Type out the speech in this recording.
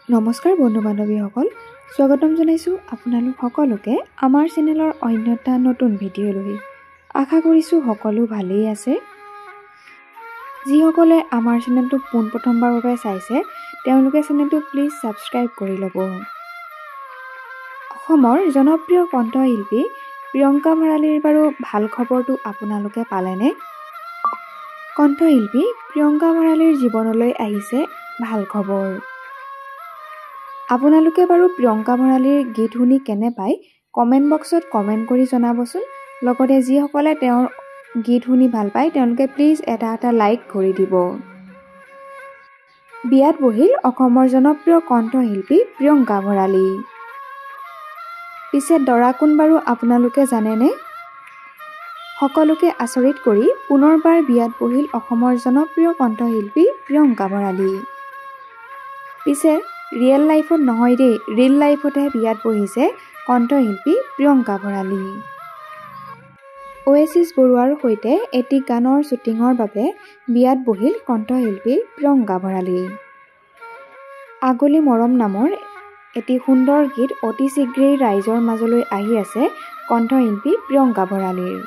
নমস্কাৰ বন্ধু বান্ধৱীসকল, স্বাগতম জনাইছোঁ আপোনালোক সকলোকে আমাৰ চেনেলৰ অন্য এটা নতুন ভিডিঅ'লৈ। আশা কৰিছোঁ সকলো ভালেই আছে। যিসকলে আমাৰ চেনেলটো পোনপ্ৰথমবাৰৰ বাবে চাইছে তেওঁলোকে চেনেলটো প্লিজ ছাবস্ক্ৰাইব কৰি ল'ব। অসমৰ জনপ্ৰিয় কণ্ঠশিল্পী প্ৰিয়ংকা ভৰালীৰ বাৰু ভাল খবৰটো আপোনালোকে পালেনে? কণ্ঠশিল্পী প্ৰিয়ংকা ভৰালীৰ জীৱনলৈ আহিছে ভাল খবৰ। আপোনালোকে বাৰু প্ৰিয়ংকা ভৰালীৰ গীত শুনি কেনে পায় কমেণ্ট বক্সত কমেণ্ট কৰি জনাবচোন। লগতে যিসকলে তেওঁৰ গীত শুনি ভাল পায় তেওঁলোকে প্লিজ এটা লাইক কৰি দিব। বিয়াত বহিল অসমৰ জনপ্ৰিয় কণ্ঠশিল্পী প্ৰিয়ংকা ভৰালী। পিছে দৰা কোন বাৰু আপোনালোকে জানেনে? সকলোকে আচৰিত কৰি পুনৰবাৰ বিয়াত বহিল অসমৰ জনপ্ৰিয় কণ্ঠশিল্পী প্ৰিয়ংকা ভৰালী। পিছে ৰিয়েল লাইফত নহয় দেই, ৰিল লাইফতহে বিয়াত বহিছে কণ্ঠশিল্পী প্ৰিয়ংকা ভৰালী। অ'ৱেছিছ বৰুৱাৰ সৈতে এটি গানৰ শ্বুটিঙৰ বাবে বিয়াত বহিল কণ্ঠশিল্পী প্ৰিয়ংকা ভৰালী। আগলি মৰম নামৰ এটি সুন্দৰ গীত অতি শীঘ্ৰেই ৰাইজৰ মাজলৈ আহি আছে কণ্ঠশিল্পী প্ৰিয়ংকা ভৰালীৰ।